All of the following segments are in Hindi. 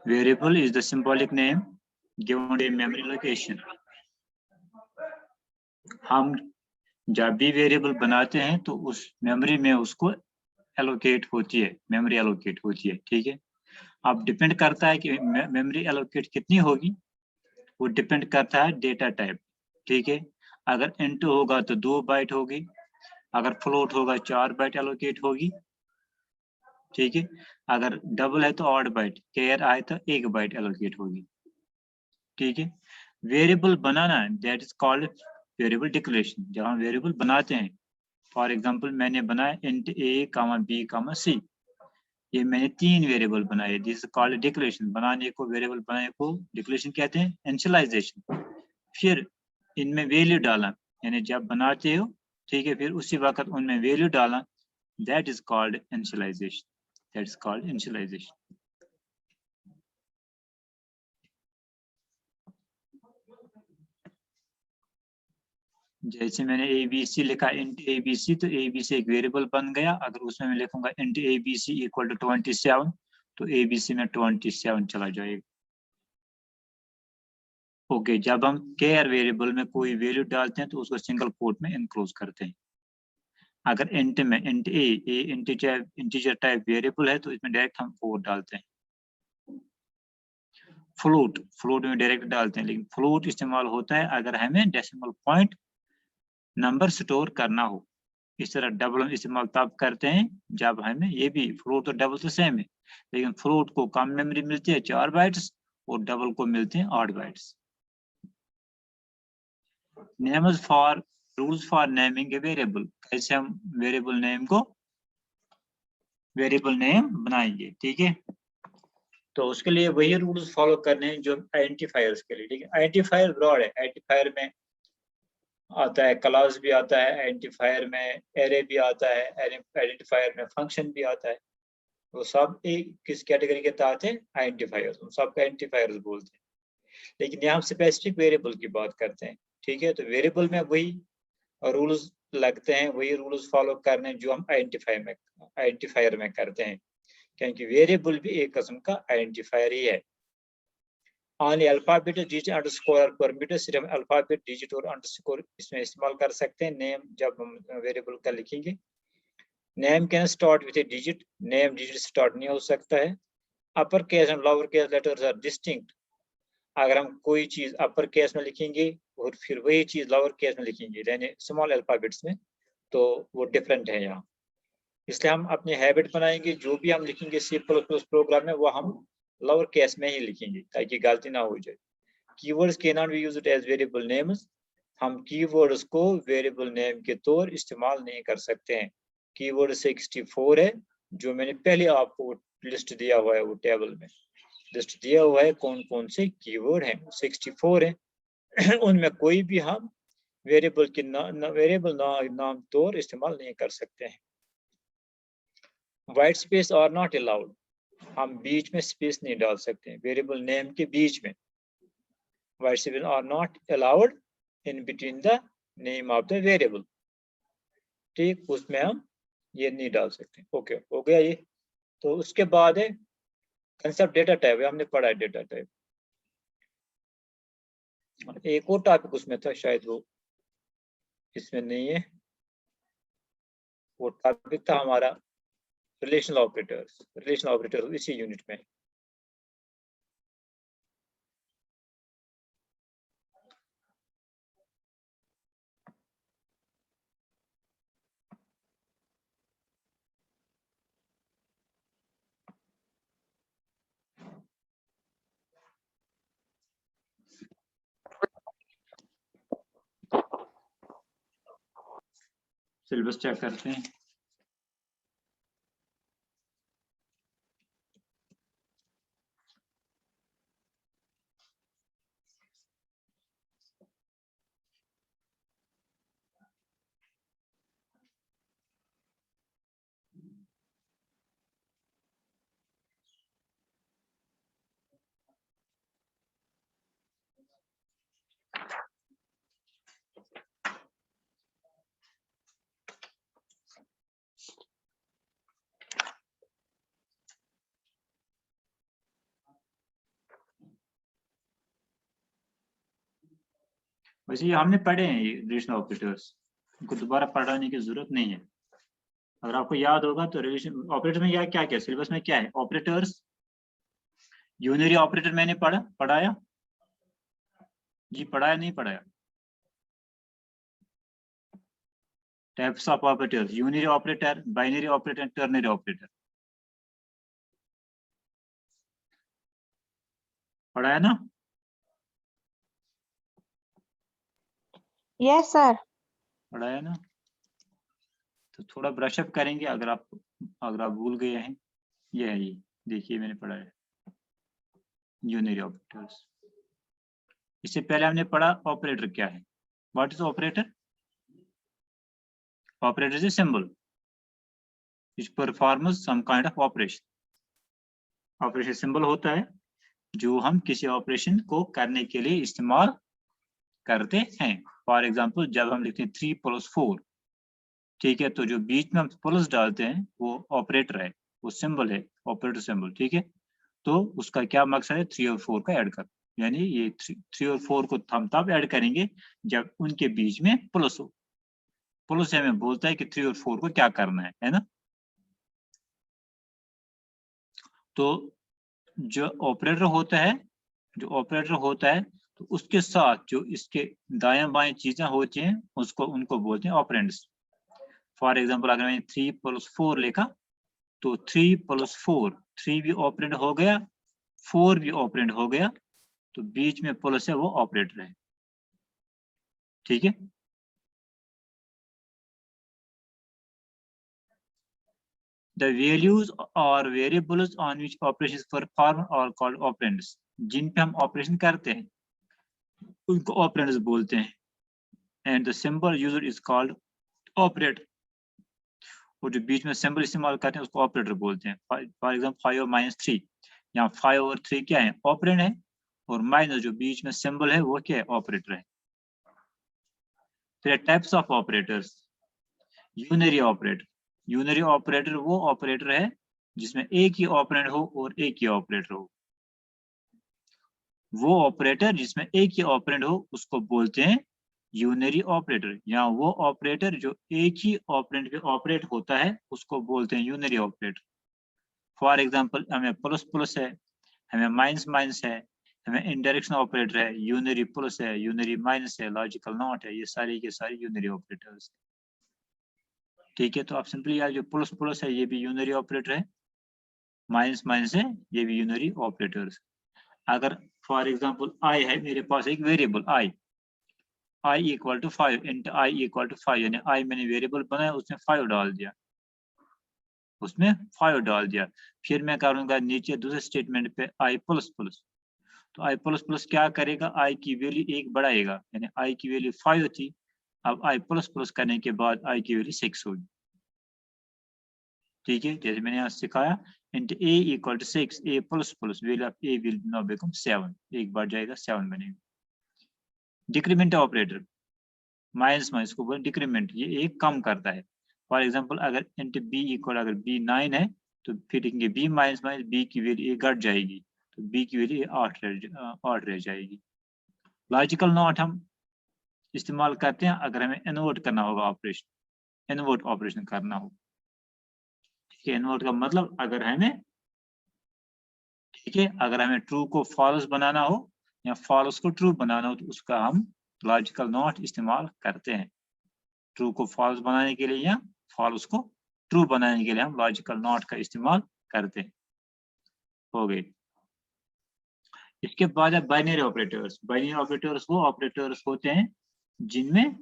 Variable is the symbolic name given to a memory location. हम जब भी वेरिएबल बनाते हैं तो उस मेमोरी में उसको एलोकेट होती है, मेमोरी एलोकेट होती है, ठीक है। अब डिपेंड करता है कि मेमोरी एलोकेट कितनी होगी, वो डिपेंड करता है डेटा टाइप, ठीक है। अगर इंट होगा तो 2 बाइट होगी, अगर फ्लोट होगा 4 बाइट एलोकेट होगी, ठीक है। अगर डबल है तो ऑड बाइट, केयर आए तो 1 बाइट एलोकेट होगी, ठीक है। Variable banana that is called variable declaration. जब हम वेरिएबल बनाते हैं, फॉर एग्जांपल मैंने बनाया इंट ए कामा बी कामा सी, ये मैंने 3 वेरिएबल बनाए, दिस इज कॉल्ड डिक्लेरेशन। बनाने को, वेरिएबल बनाने को डिक्लेरेशन कहते हैं, इनिशियलाइजेशन। फिर इनमें वैल्यू डालना, यानी जब बनाते हो, ठीक है, फिर उसी वक्त उनमें वैल्यू डालना, that is called initialization, that is called initialization. जैसे मैंने ABC लिखा, इंट ABC, तो ABC एक वेरिएबल बन गया। अगर उसमें मैं लिखूंगा इंट ABC इक्वल टू 27, तो ABC में 27 चला जाएगा। ओके, जब हम केयर वेरिएबल में कोई वैल्यू डालते हैं तो उसको सिंगल कोट में इनक्लोज करते हैं। अगर इंट में int a integer type variable है तो इसमें डायरेक्ट हम 4 डालते हैं। फ्लोट में डायरेक्ट डालते हैं, लेकिन फ्लोट इस्तेमाल होता है अगर हमें डेसिमल पॉइंट नंबर स्टोर करना हो। इस तरह डबल हम इस्तेमाल तब करते हैं जब हमें, ये भी फ्लोट और डबल तो सेम है, लेकिन फ्लोट को कम मेमोरी मिलती है 4 बाइट्स, और डबल को मिलते हैं 8 bytes. Names for, rules for naming a variable, कैसे हम वेरिएबल नेम को वेरिएबल नेम बनाएंगे, ठीक है। तो उसके लिए वही रूल्स फॉलो करने हैं जो आइडेंटिफायर्स के लिए, ठीक है। आइडेंटिफायर ब्रॉड है, आइडेंटिफायर में आता है क्लास भी आता है, आइडेंटिफायर में एरे भी आता है, आइडेंटिफायर में फंक्शन भी आता है। वो सब एक किस कैटेगरी के तहत है? आइडेंटिफायर्स, सब आइडेंटिफायर्स बोलते हैं। लेकिन यहाँ हम स्पेसिफिक वेरिएबल की बात करते हैं, ठीक है। तो वेरिएबल में वही रूल्स लगते हैं, वही रूल्स फॉलो करने जो हम आइडेंटिफायर में करते हैं, क्योंकि वेरिएबल भी एक किस्म का आइडेंटिफायर ही है। Only alphabet digit underscore permitted, सिर्फ अल्फाबेट डिजिट और अंडरस्कोर इसमें इस्तेमाल कर सकते हैं नेम जब हम वेरिएबल का लिखेंगे। Name can start with a digit, name digit start नहीं हो सकता है। Upper case and lower case letters are distinct, अगर हम कोई चीज अपर केस में लिखेंगे और फिर वही चीज लोअर केस में लिखेंगे यानी स्मॉल अल्फाबेट्स में, तो वो डिफरेंट है यहाँ। इसलिए हम अपनी हैबिट बनाएंगे, जो भी हम लिखेंगे C++ प्रोग्राम में, वो हम लोअर केस में ही लिखेंगे ताकि गलती ना हो जाए। Keywords can not be used as variable names, हम कीवर्ड्स को वेरिएबल नेम के तौर इस्तेमाल नहीं कर सकते हैं। कीवर्ड 64 है, जो मैंने पहले आपको लिस्ट दिया हुआ है, वो टेबल में लिस्ट दिया हुआ है कौन कौन से कीवर्ड हैं, 64 है। उनमें कोई भी हम वेरिएबल के नाम तौर इस्तेमाल नहीं कर सकते हैं। White space are not allowed, हम बीच में स्पेस नहीं डाल सकते हैं वेरिएबल नेम के बीच में। White space are not allowed in between the name of the variable, ठीक, उसमें हम ये नहीं डाल सकते। ओके, हो गया ये। तो उसके बाद है कंसेप्ट डेटा टाइप, हमने पढ़ा है डेटा टाइप। एक और टॉपिक उसमें था, शायद वो इसमें नहीं है, वो टॉपिक था हमारा रिलेशनल ऑपरेटर्स। रिलेशनल ऑपरेटर इसी यूनिट में। सिलेबस चेक करते हैं। वैसे ये हमने पढ़े हैं, ये रिलेशनल ऑपरेटर्स, इनको दोबारा पढ़ाने की जरूरत नहीं है। अगर आपको याद होगा तो रिलेशन ऑपरेटर में क्या क्या सिलेबस में क्या है, ऑपरेटर्स, यूनरी ऑपरेटर मैंने पढ़ाया जी, पढ़ाया नहीं पढ़ाया? Types of operators, unary operator, binary operator, ternary operator, पढ़ाया ना? Yes sir. पढ़ाया ना? तो थोड़ा ब्रशअप करेंगे अगर आप भूल गए हैं। ये है, ये देखिए मैंने पढ़ाया यूनरी ऑपरेटर्स। इससे पहले हमने पढ़ा ऑपरेटर क्या है। What is operator? Operator is a symbol which performs some kind of operation. Operation symbol होता है जो हम किसी ऑपरेशन को करने के लिए इस्तेमाल करते हैं। फॉर एग्जाम्पल जब हम लिखते हैं 3+4, ठीक है, तो जो बीच में हम प्लस डालते हैं वो ऑपरेटर है, वो सिंबल है, ऑपरेटर सिंबल, ठीक है। तो उसका क्या मकसद है, 3 और 4 का ऐड कर, यानी ये 3 और 4 को हम तब ऐड करेंगे जब उनके बीच में प्लस हो। प्लस हमें बोलता है कि 3 और 4 को क्या करना है ना। तो जो ऑपरेटर होता है तो उसके साथ जो इसके दाएं बाएं चीजें होती हैं उसको उनको बोलते हैं ऑपरेंड्स। फॉर एग्जांपल अगर मैंने 3+4 लिखा तो 3+4, 3 भी ऑपरेंड हो गया, 4 भी ऑपरेंड हो गया, तो बीच में प्लस है वो ऑपरेटर है, ठीक है। The values or variables on which operations perform are called operands। जिन पे हम ऑपरेशन करते हैं उनको ऑपरेंड्स बोलते हैं। And the symbol used is called operator. और जो बीच में सिंबल इस्तेमाल करते हैं उसको ऑपरेटर बोलते हैं। फॉर एग्जाम्पल 5 और -3, यहाँ 5 और 3 क्या है, ऑपरेंड है, और माइनस जो बीच में सिंबल है वो क्या है, ऑपरेटर है। फिर types of operators. Unary operator, unary operator वो ऑपरेटर है जिसमें एक ही ऑपरेंड हो और एक ही ऑपरेटर हो। वो ऑपरेटर जिसमें एक ही ऑपरेंड हो उसको बोलते हैं यूनरी ऑपरेटर, या वो ऑपरेटर जो एक ही ऑपरेंड पे ऑपरेट होता है उसको बोलते हैं यूनरी ऑपरेटर। फॉर एग्जांपल हमें प्लस प्लस है, हमें माइनस माइनस है, हमें इनडायरेक्शन ऑपरेटर है, यूनरी प्लस है, यूनरी माइनस है, लॉजिकल नॉट है, ये सारी के सारी यूनरी ऑपरेटर्स, ठीक है। तो आप सिंपली यार जो प्लस प्लस है ये भी यूनरी ऑपरेटर है, माइनस माइनस है ये भी यूनरी ऑपरेटर्स। अगर फॉर एग्जांपल आई है मेरे पास एक variable i equal to 5 int i equal to 5, यानी आई मैंने वेरिएबल बनाया उसमें 5 डाल दिया, फिर मैं करूंगा नीचे दूसरे स्टेटमेंट पे आई प्लस प्लस, तो आई प्लस प्लस क्या करेगा, आई की वैल्यू एक बढ़ाएगा, यानी आई की वैल्यू 5 थी, अब आई प्लस प्लस करने के बाद आई की वैल्यू 6 होगी, ठीक है। जैसे मैंने यहाँ सिखाया int a equal to 6, a plus plus value of a will now become 7, एक बढ़ जाएगा 7 बनेगा। डिक्रीमेंट ऑपरेटर, माइनस माइनस को बोले डिक्रीमेंट, ये एक कम करता है। फॉर एग्जांपल अगर इंटू बी इक्वल, अगर बी 9 है तो फिर लिखेंगे बी माइनस माइनस बी की वैल्यू घट जाएगी, तो बी की वैल्यू 8 रह जाएगी। लॉजिकल नॉट हम इस्तेमाल करते हैं अगर हमें इन्वर्ट करना होगा ऑपरेशन, इन्वर्ट ऑपरेशन करना हो, ठीक है। इन्वर्ट का मतलब अगर हमें, ठीक है, अगर हमें ट्रू को फॉल्स बनाना हो या फॉल्स को ट्रू बनाना हो तो उसका हम लॉजिकल नॉट इस्तेमाल करते हैं। ट्रू को फॉल्स बनाने के लिए या फॉल्स को ट्रू बनाने के लिए हम लॉजिकल नॉट का इस्तेमाल करते हैं। हो गए। इसके बाद है बाइनरी ऑपरेटर्स। बाइनरी ऑपरेटर्स वो ऑपरेटर्स होते हैं जिनमें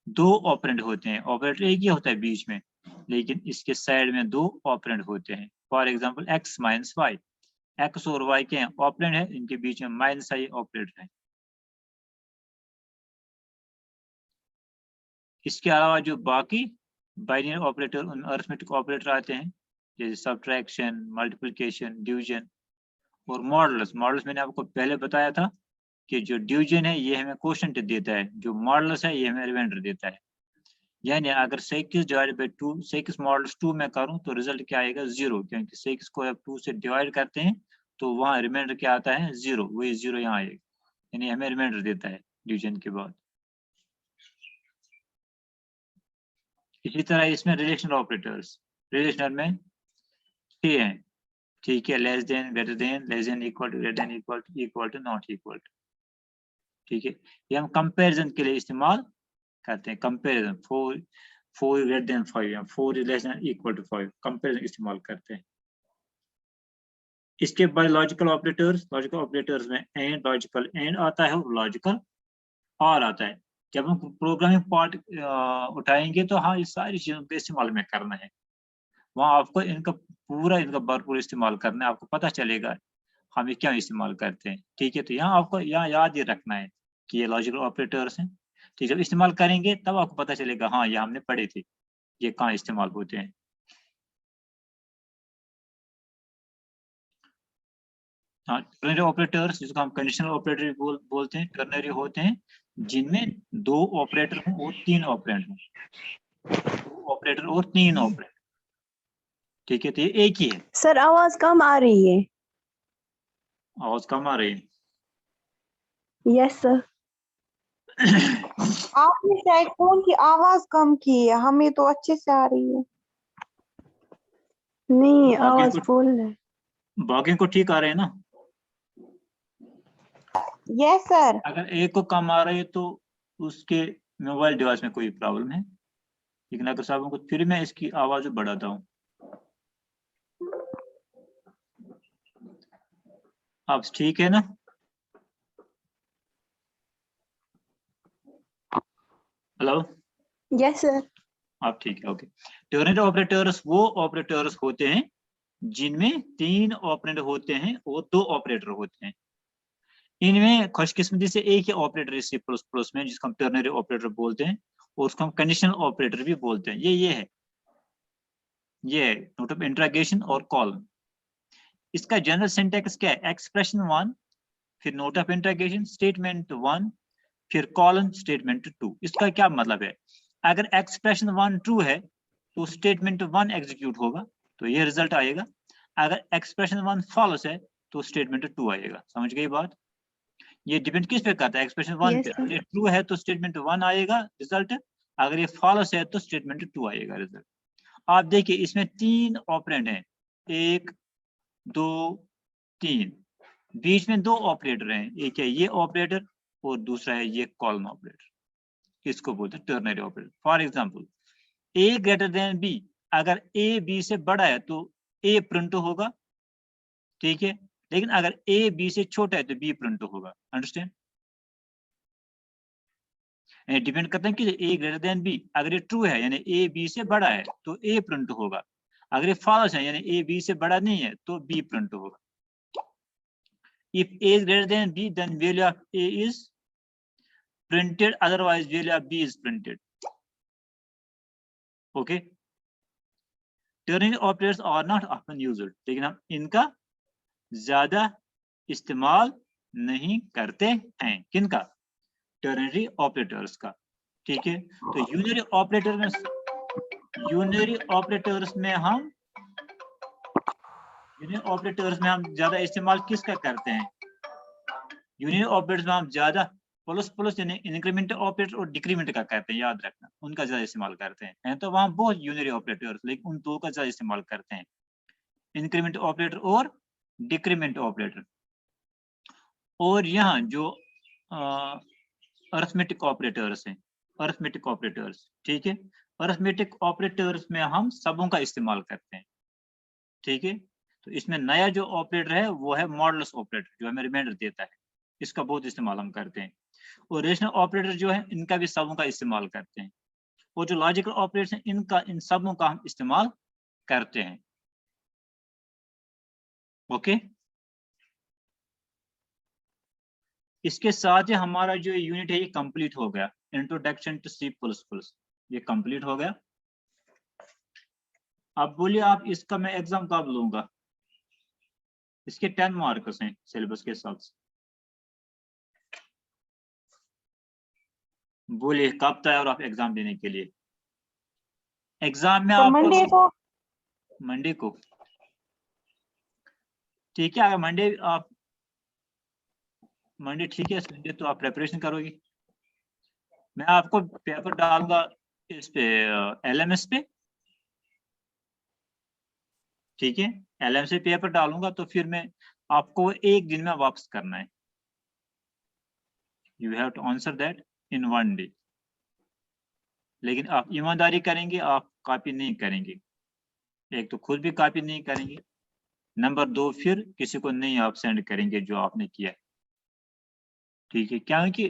दो ऑपरेंड होते हैं, ऑपरेटर एक ही होता है बीच में, लेकिन इसके साइड में दो ऑपरेंड होते हैं। For example x minus y, x और वाई के ऑपरेंड है, इनके बीच में माइनस आई ऑपरेटर है। इसके अलावा जो बाकी बाइनरी ऑपरेटर, उन अरिथमेटिक ऑपरेटर आते हैं जैसे सब्ट्रैक्शन, मल्टीप्लिकेशन, डिवीजन और मॉडुलस। मॉडुलस मैंने आपको पहले बताया था कि जो डिवीजन है ये हमें क्वोशंट देता है, जो मॉडुलस है ये हमें रिमाइंडर देता है। यानी अगर 6 डिवाइड बाई 2, 6 मॉडुलस 2 में करूं तो रिजल्ट क्या आएगा, 0, क्योंकि 6 को जब 2 से डिवाइड करते हैं तो वहां रिमाइंडर क्या आता है, 0, वही 0 यहाँ आएगा, यानी हमें रिमाइंडर देता है डिवीजन के बाद। इसी तरह इसमें रिलेशनल ऑपरेटर्स, रिलेशनल में 6 हैं, ठीक है, less than, greater than, less than, equal to, greater than, equal to, not equal to, ठीक है। ये हम कंपैरिजन के लिए इस्तेमाल करते हैं, कंपैरिजन, 4 ग्रेटर देन 5 या 4 less than equal to 5, comparison इस्तेमाल करते हैं। इसके बाद लॉजिकल ऑपरेटर्स में एंड, लॉजिकल एंड आता है और लॉजिकल और आता है। जब हम प्रोग्रामिंग पार्ट उठाएंगे तो हाँ, इस सारी चीजों का इस्तेमाल में करना है, वहाँ आपको इनका भरपूर इस्तेमाल करना है, आपको पता चलेगा हम ये क्या इस्तेमाल करते हैं, ठीक है। तो यहाँ आपको यहाँ याद ही रखना है कि ये लॉजिकल ऑपरेटर्स हैं, ठीक है। जब इस्तेमाल करेंगे तब आपको पता चलेगा, हाँ ये हमने पढ़े थे, ये कहाँ इस्तेमाल होते हैं। हाँ, टर्नरी ऑपरेटर्स जिसको हम कंडीशनल ऑपरेटर बोलते हैं, टर्नरी होते हैं जिनमें 2 ऑपरेटर हों और 3 ऑपरेंड हों, 2 ऑपरेटर और 3 ऑपरेंड, ठीक है। तो ये एक ही है। सर आवाज कम आ रही है। आवाज कम आ रही है? Yes sir. आपने शायद फोन की आवाज कम की है, हमें तो अच्छे से आ रही है। नहीं, आवाज फुल है। बाकी को ठीक आ रहे हैं ना? Yes sir. अगर एक को कम आ रही है तो उसके मोबाइल डिवाइस में कोई प्रॉब्लम है, लेकिन अगर सबको, फिर मैं इसकी आवाज बढ़ाता हूँ। आप ठीक है ना? Hello, yes sir. आप ठीक है, ओके। टर्नरी ऑपरेटर्स वो ऑपरेटर्स होते हैं जिनमें 3 ऑपरेंड होते हैं और 2 ऑपरेटर होते हैं। इनमें खुशकिस्मती से एक ही ऑपरेटर है C++ में, जिसको हम टर्नरी ऑपरेटर बोलते हैं, और उसको हम कंडीशनल ऑपरेटर भी बोलते हैं। ये है, ये नोट ऑफ इंटरोगेशन और कॉलन। इसका जनरल सिंटैक्स क्या है? एक्सप्रेशन 1, फिर नोट ऑफ इंटरोगेशन, स्टेटमेंट 1, फिर कॉलन, स्टेटमेंट 2। इसका क्या मतलब है? अगर एक्सप्रेशन 1 ट्रू है तो स्टेटमेंट 1 एग्जीक्यूट होगा, तो ये रिजल्ट आएगा। अगर एक्सप्रेशन 1 फॉल्स है तो स्टेटमेंट 2 आएगा। समझ गई बात? ये डिपेंड किस पे करता है? एक्सप्रेशन 1 पे। अगर ये ट्रू है तो स्टेटमेंट 1 आएगा रिजल्ट, अगर ये फॉल्स है तो स्टेटमेंट 2 आएगा रिजल्ट। आप देखिए इसमें 3 ऑपरेंड हैं, 1 2 3, बीच में 2 ऑपरेटर हैं, एक है ये ऑपरेटर और दूसरा है ये कॉलन ऑपरेटर। इसको बोलते हैं ternary operator. For example, a greater than b, अगर ए बी से बड़ा है तो ए प्रिंट होगा, ठीक है, लेकिन अगर ए बी से छोटा है तो बी प्रिंट होगा। अंडरस्टैंड? डिपेंड करता है कि ए ग्रेटर देन बी, अगर ये ट्रू है यानी ए बी से बड़ा है तो ए प्रिंट होगा, अगर ये फॉल्स है यानी ए बी से बड़ा नहीं है तो बी प्रिंट होगा। If a is greater than b, then value of a is printed, otherwise value of b is printed. Okay. Ternary operators are not often used, लेकिन हम इनका ज्यादा इस्तेमाल नहीं करते हैं। किनका? टर्नरी ऑपरेटर्स का, ठीक है। तो यूनरी ऑपरेटर्स में हम ज्यादा इस्तेमाल किसका करते हैं? यूनियन ऑपरेटर्स में हम ज्यादा प्लस यानी इंक्रीमेंट ऑपरेटर और डिक्रीमेंट का करते हैं, याद रखना, उनका ज्यादा इस्तेमाल करते हैं। तो वहाँ बहुत यूनियन ऑपरेटर्स, लेकिन उन दो का ज्यादा इस्तेमाल करते हैं, इंक्रीमेंट ऑपरेटर और डिक्रीमेंट ऑपरेटर। और यहाँ जो अरिथमेटिक ऑपरेटर्स हैं, अरिथमेटिक ऑपरेटर्स, ठीक है, अरिथमेटिक ऑपरेटर्स में हम सबों का इस्तेमाल करते हैं, ठीक है। तो इसमें नया जो ऑपरेटर है वो है मॉडुलस ऑपरेटर, जो हमें रिमाइंडर देता है, इसका बहुत इस्तेमाल हम करते हैं। और रेशनल ऑपरेटर जो है इनका भी सबों का इस्तेमाल करते हैं, और जो लॉजिकल ऑपरेटर हैं इनका, इन सबों का हम इस्तेमाल करते हैं। ओके, इसके साथ ही हमारा जो यूनिट है ये कंप्लीट हो गया, इंट्रोडक्शन टू C++, ये कंप्लीट हो गया। अब बोलिए आप इसका मैं एग्जाम कब लूंगा? इसके 10 मार्क्स हैं सिलेबस के हिसाब से। बोलिए कब तैयार आप एग्जाम देने के लिए? एग्जाम में आप मंडे को, ठीक है। अगर मंडे ठीक है, संडे तो आप प्रिपरेशन करोगी, मैं आपको पेपर डालूंगा इस पे LMS पे, ठीक है। LMS पे पेपर डालूंगा तो फिर मैं आपको एक दिन में वापस करना है। You have to answer that in 1 day. लेकिन आप ईमानदारी करेंगे, आप कॉपी नहीं करेंगे। एक तो खुद भी कॉपी नहीं करेंगे, नंबर 2 फिर किसी को नहीं आप सेंड करेंगे जो आपने किया है, ठीक है। क्योंकि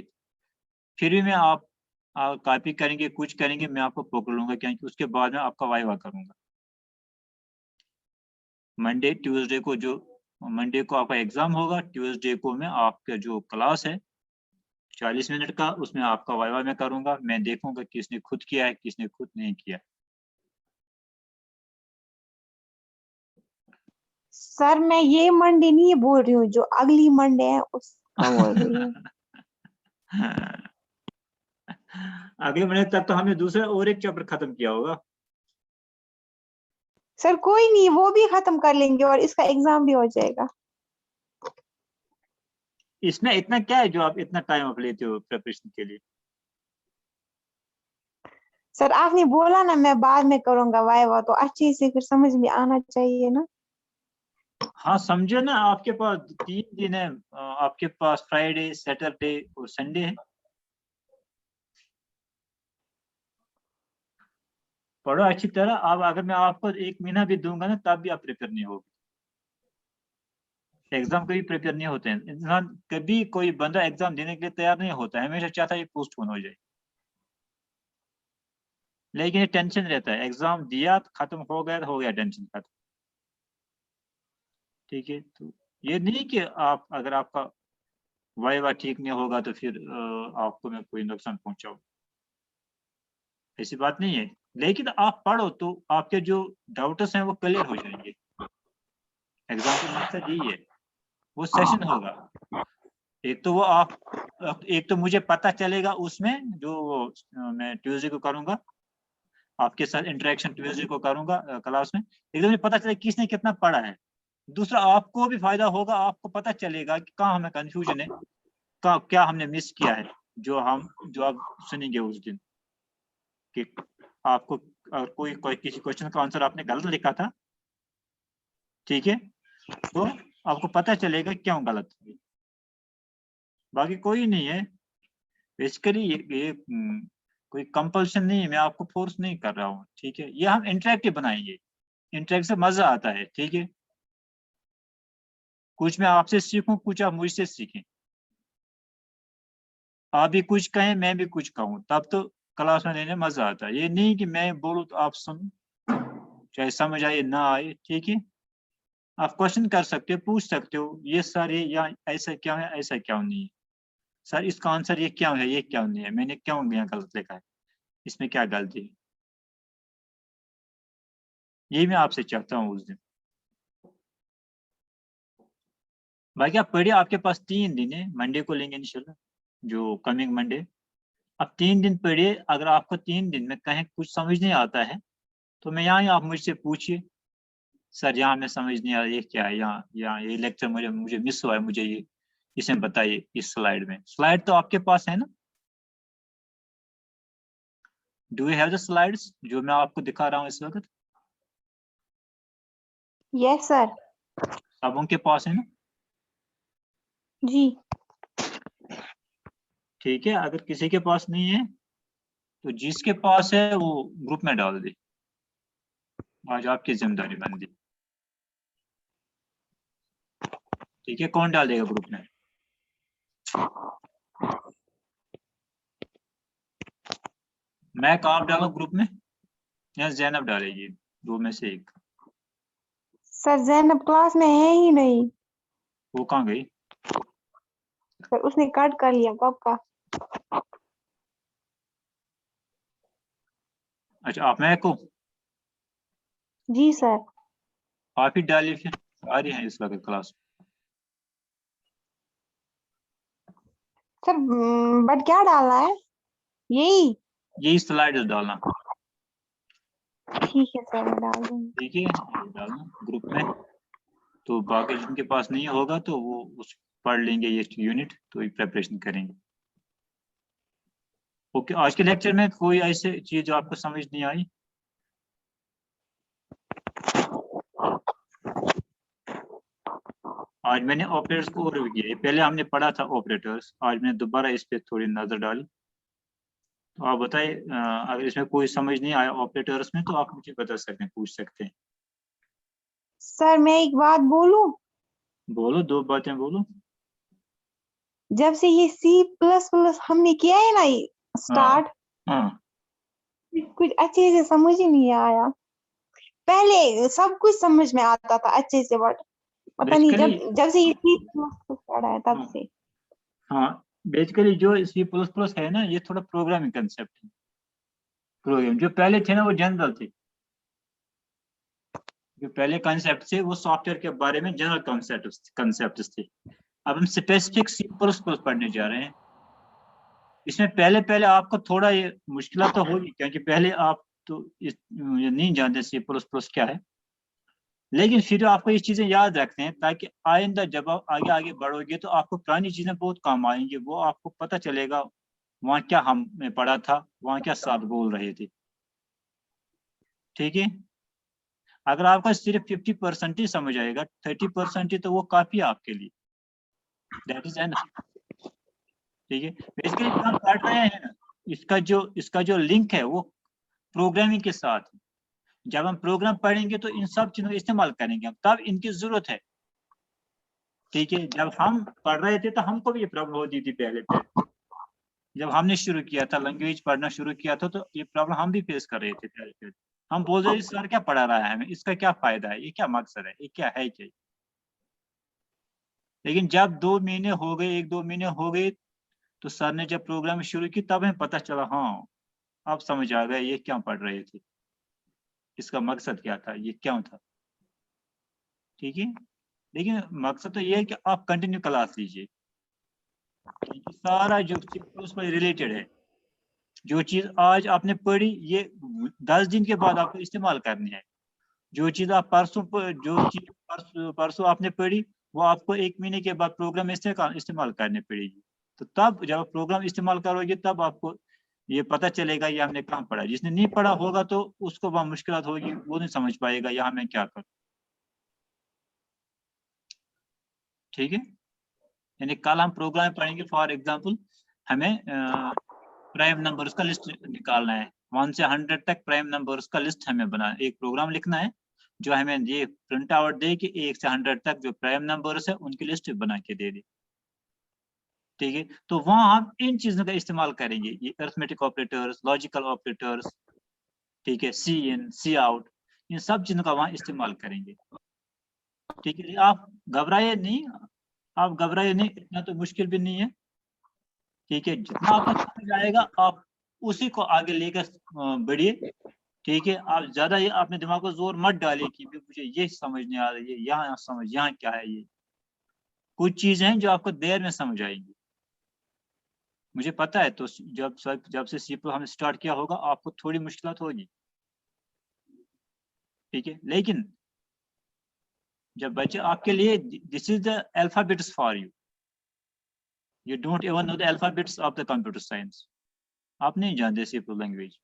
फिर भी मैं आप कॉपी करेंगे, कुछ करेंगे, मैं आपको पकड़ लूंगा, क्योंकि उसके बाद में आपका वाइवा करूंगा। मंडे को आपका एग्जाम होगा, ट्यूसडे को मैं आपका जो क्लास है 40 मिनट का, उसमें आपका वाइवा मैं करूंगा। मैं देखूंगा किसने खुद किया है, किसने खुद नहीं किया। सर मैं ये मंडे नहीं बोल रही हूँ, जो अगली मंडे है उसका बोल रही हूँ। अगले महीने तक तो हमने दूसरा और एक चैप्टर खत्म किया होगा। सर कोई नहीं, वो भी खत्म कर लेंगे और इसका एग्जाम भी हो जाएगा। इसमें इतना क्या है जो आप इतना टाइम आप लेते हो प्रिपरेशन के लिए? सर आपने बोला ना मैं बाद में करूंगा वाइवा, तो अच्छे से फिर समझ में आना चाहिए ना। हाँ समझे ना, आपके पास 3 दिन है, आपके पास फ्राइडे, सैटरडे और संडे है। पढ़ो अच्छी तरह। अब अगर मैं आपको 1 महीना भी दूंगा ना, तब भी आप प्रिपेयर नहीं होगे। एग्जाम कभी प्रिपेयर नहीं होते हैं इंसान, कभी कोई बंदा एग्जाम देने के लिए तैयार नहीं होता है, हमेशा चाहता है पोस्टपोन हो जाए। लेकिन ये टेंशन रहता है, एग्जाम दिया खत्म हो गया तो हो गया, टेंशन खत्म, ठीक है। तो ये नहीं कि आप अगर आपका वाइवा ठीक नहीं होगा तो फिर आपको मैं कोई नुकसान पहुंचाऊं, ऐसी बात नहीं है। लेकिन आप पढ़ो तो आपके जो डाउट्स हैं वो क्लियर हो जाएंगे। एग्जाम का मकसद यही है। वो सेशन होगा, एक तो वो एक तो मुझे पता चलेगा उसमें जो मैं ट्यूसडे को करूंगा, आपके साथ इंटरेक्शन ट्यूसडे को करूंगा क्लास में, एक तो मुझे पता चलेगा किसने कितना पढ़ा है। दूसरा आपको भी फायदा होगा, आपको पता चलेगा कि कहाँ हमें कंफ्यूजन है, क्या हमने मिस किया है, जो आप सुनेंगे उस दिन कि आपको कोई किसी क्वेश्चन का आंसर आपने गलत लिखा था, ठीक है, तो आपको पता चलेगा क्यों गलत हुई। बाकी कोई नहीं है बेसिकली, ये कोई कंपल्शन नहीं है, मैं आपको फोर्स नहीं कर रहा हूँ, ठीक है। ये हम इंटरेक्टिव बनाएंगे, इंटरेक्ट से मजा आता है, ठीक है। कुछ मैं आपसे सीखूं, कुछ आप मुझसे सीखें, आप भी कुछ कहें मैं भी कुछ कहूँ, तब तो क्लास में लेने मजा आता है। ये नहीं कि मैं बोलूँ तो आप सुनो, चाहे समझ आए ना आए, ठीक है। आप क्वेश्चन कर सकते हो, पूछ सकते हो, ये सर ये या ऐसा क्यों है, ऐसा क्यों नहीं है, सर इसका आंसर ये क्यों है, ये क्यों नहीं है, मैंने क्यों यहाँ गलत लिखा है, इसमें क्या गलती है। यही मैं आपसे चाहता हूँ उस दिन। बाकी आप पढ़िए, आपके पास 3 दिन है, मंडे को लेंगे इंशाल्लाह, जो कमिंग मंडे। अब 3 दिन पढ़िए, अगर आपको 3 दिन में कहीं कुछ समझ नहीं आता है तो मैं यहाँ आप मुझसे पूछिए, सर यहाँ में समझ नहीं आ रहा, ये क्या है, यहाँ यहाँ ये लेक्चर मुझे मिस हुआ है, मुझे ये इसमें बताइए, इस स्लाइड में। स्लाइड तो आपके पास है ना? Do you have the slides जो मैं आपको दिखा रहा हूँ इस वक्त? Yes sir. सबों के पास है ना? जी। ठीक है, अगर किसी के पास नहीं है तो जिसके पास है वो ग्रुप में डाल दे, आज आपकी जिम्मेदारी बनती, ठीक है। कौन डाल देगा ग्रुप में? मैं आप डालू ग्रुप में या जैनब डालेगी, 2 में से एक। सर जैनब क्लास में है ही नहीं। वो कहाँ गई? सर उसने कट कर लिया कब का। अच्छा, आप मैं को जी सर। आप ही डालिए फिर, आ रही है इस वक्त क्लास। सर बट क्या डालना है? यही। यही स्लाइड डालना, ठीक है सर, मैं डाल दूंगी। ठीक है, ये डालना ग्रुप में। तो बाकी जिनके पास नहीं होगा तो वो उस पढ़ लेंगे ये यूनिट, तो ये प्रिपरेशन करेंगे। ओके, आज के लेक्चर में कोई ऐसी चीज जो आपको समझ नहीं आई? आज मैंने ऑपरेटर्स को ओवरव्यू किया, पहले हमने पढ़ा था ऑपरेटर्स, आज मैंने दोबारा इस पे थोड़ी नजर डाली। तो आप बताइए, अगर इसमें कोई समझ नहीं आया ऑपरेटर्स में तो आप मुझे बता सकते हैं, पूछ सकते हैं। सर मैं एक बात बोलूं, बोलो, दो बातें बोलो। जब से ये C++ हमने किया है ना स्टार्ट, हाँ, कुछ अच्छे से समझ ही नहीं आया। पहले सब कुछ समझ में आता था अच्छे से, बट पता नहीं बेसिकली, जब जब से ये C++ पढ़ा है तब से। हाँ बेसिकली जो C++ है ना, ये थोड़ा प्रोग्रामिंग कंसेप्ट है। प्रोग्राम जो पहले थे ना वो जनरल थे, जो पहले कंसेप्ट थे वो सॉफ्टवेयर के बारे में जनरल कंसेप्ट थे। अब हम स्पेसिफिक C++ पढ़ने जा रहे हैं। इसमें पहले पहले आपको थोड़ा ये मुश्किल तो होगी, क्योंकि पहले आप तो ये नहीं जानते C++ क्या है। लेकिन फिर आपको ये चीजें याद रखते हैं, ताकि आइंदा जब आप आगे आगे बढ़ोगे तो आपको पुरानी चीजें बहुत काम आएंगी, वो आपको पता चलेगा वहाँ क्या हमने पढ़ा था, वहाँ क्या साथ बोल रहे थे। ठीक है, अगर आपका सिर्फ 50% ही समझ आएगा, 30% ही तो वो काफी है आपके लिए, दैट इज एनफ। ठीक है, बेसिकली हम पढ़ रहे हैं ना, इसका जो लिंक है वो प्रोग्रामिंग के साथ है। जब हम प्रोग्राम पढ़ेंगे तो इन सब चीजों का इस्तेमाल करेंगे हम, तब इनकी जरूरत है। ठीक है, जब हम पढ़ रहे थे तो हमको भी ये प्रॉब्लम होती थी पहले पहले, जब हमने शुरू किया था लैंग्वेज पढ़ना शुरू किया था, तो ये प्रॉब्लम हम भी फेस कर रहे थे पहले पहले। हम बोल रहे थे सर क्या पढ़ा रहा है हमें, इसका क्या फायदा है, ये क्या मकसद है, ये क्या है क्या। लेकिन जब 2 महीने हो गए, 1-2 महीने हो गए, तो सर ने जब प्रोग्राम शुरू की तब हमें पता चला, हाँ अब समझ आ गया ये क्या पढ़ रहे थे, इसका मकसद क्या था, ये क्या था। ठीक है, लेकिन मकसद तो ये है कि आप कंटिन्यू क्लास लीजिए, क्योंकि सारा जो उस पर रिलेटेड है, जो चीज आज आपने पढ़ी ये 10 दिन के बाद आपको इस्तेमाल करनी है। जो चीज आप परसों आपने पढ़ी, वो आपको 1 महीने के बाद प्रोग्राम इस्तेमाल करनी पड़ेगी। तो तब जब आप प्रोग्राम इस्तेमाल करोगे तब आपको ये पता चलेगा ये हमने कहाँ पढ़ा। जिसने नहीं पढ़ा होगा तो उसको वहाँ मुश्किल होगी, वो नहीं समझ पाएगा यहाँ मैं क्या करूँ। ठीक है, यानी कल हम प्रोग्राम पढ़ेंगे, फॉर एग्जाम्पल हमें प्राइम नंबर्स का लिस्ट निकालना है, 1 से 100 तक प्राइम नंबर्स का लिस्ट हमें बना, एक प्रोग्राम लिखना है जो हमें ये प्रिंट आउट दे कि 1 से 100 तक जो प्राइम नंबर्स है उनकी लिस्ट बना के दे दे। ठीक है, तो वहाँ हम इन चीजों का इस्तेमाल करेंगे, ये अरिथमेटिक ऑपरेटर्स, लॉजिकल ऑपरेटर्स, ठीक है, सी इन सी आउट, इन सब चीजों का वहाँ इस्तेमाल करेंगे। ठीक है, आप घबराइए नहीं, इतना तो मुश्किल भी नहीं है। ठीक है, जितना आपको समझ आएगा आप उसी को आगे लेकर बढ़िए। ठीक है, आप ज्यादा ये अपने दिमाग को जोर मत डालिए कि मुझे ये समझ नहीं आ रही है, यहाँ समझ, यहाँ क्या है ये। कुछ चीजें हैं जो आपको देर में समझ आएंगी, मुझे पता है। तो जब से सी हमने स्टार्ट किया होगा आपको थोड़ी मुश्किल होगी। ठीक है, लेकिन जब बच्चे आपके लिए, this is the alphabets for you don't even know the alphabets of the computer science. आप नहीं जानते सी लैंग्वेज,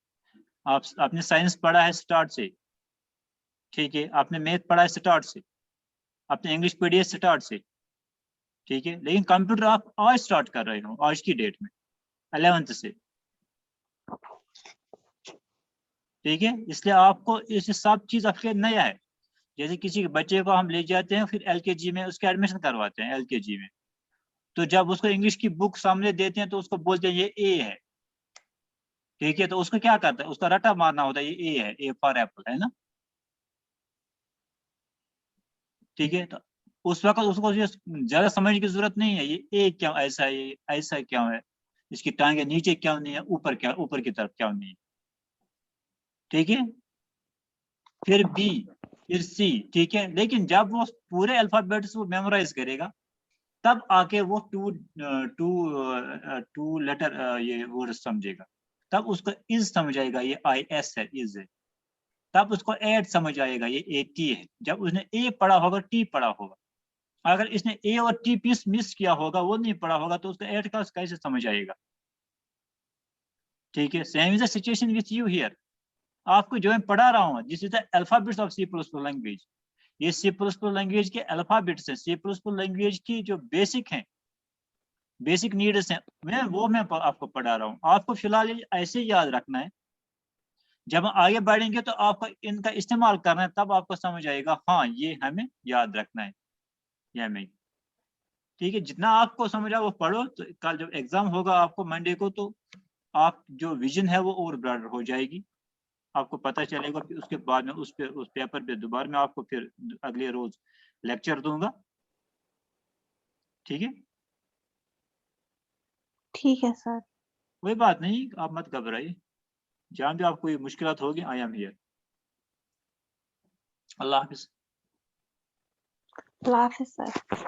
आपने साइंस पढ़ा है स्टार्ट से, ठीक है, आपने मैथ पढ़ा है स्टार्ट से, आपने इंग्लिश पढ़ी है स्टार्ट से। ठीक है, लेकिन कंप्यूटर आप आज स्टार्ट कर रहे हो, आज की डेट में 11th से। ठीक है, इसलिए आपको इस सब चीज आपके नया है। जैसे किसी बच्चे को हम ले जाते हैं फिर एलकेजी में उसके एडमिशन करवाते हैं एलकेजी में, तो जब उसको इंग्लिश की बुक सामने देते हैं तो उसको बोलते हैं ये ए है। ठीक है, तो उसको क्या करता है, उसका रटा मारना होता है, ये ए है, ए फॉर एप्पल है ना। ठीक है, तो उस वक्त उसको ज्यादा समझने की जरूरत नहीं है, ये ए क्यों ऐसा है, ये ऐसा क्यों है, इसकी टांगे नीचे क्यों नहीं है, ऊपर की तरफ क्यों नहीं है। ठीक है, फिर बी, फिर सी। ठीक है, लेकिन जब वो पूरे अल्फाबेट्स को मेमोराइज करेगा तब आके वो टू लेटर ये वर्ड समझेगा, तब उसको इज समझ आएगा, ये आई एस है, इज है। तब उसको एड समझ आएगा, ये ए टी है। जब उसने ए पढ़ा होगा टी पढ़ा होगा, अगर इसने ए और टी मिस किया होगा, वो नहीं पढ़ा होगा, तो उसका एड का कैसे समझ आएगा। ठीक है, same is the situation with you here. आपको जो मैं पढ़ा रहा हूँ, this is the alphabets of C++ language. ये C++ लैंग्वेज के अल्फाबेट्स हैं, C++ लैंग्वेज की जो बेसिक हैं, बेसिक नीड्स हैं, मैं आपको पढ़ा रहा हूँ। आपको फिलहाल ये ऐसे ही याद रखना है। जब हम आगे बढ़ेंगे तो आपको इनका इस्तेमाल करना है, तब आपको समझ आएगा हाँ ये हमें याद रखना है, ये हमें। ठीक है, जितना आपको समझ आ वो पढ़ो, तो कल जब एग्जाम होगा आपको मंडे को, तो आप जो विजन है वो और ब्रॉडर हो जाएगी, आपको पता चलेगा। फिर उसके बाद में उस पेपर पे दोबारा मैं आपको फिर अगले रोज लेक्चर दूंगा। ठीक है, ठीक है सर। कोई बात नहीं, आप मत घबराइए, जहाँ भी आपको कोई मुश्किलात होगी, I am here. Allah Hafiz. Allah Hafiz sir.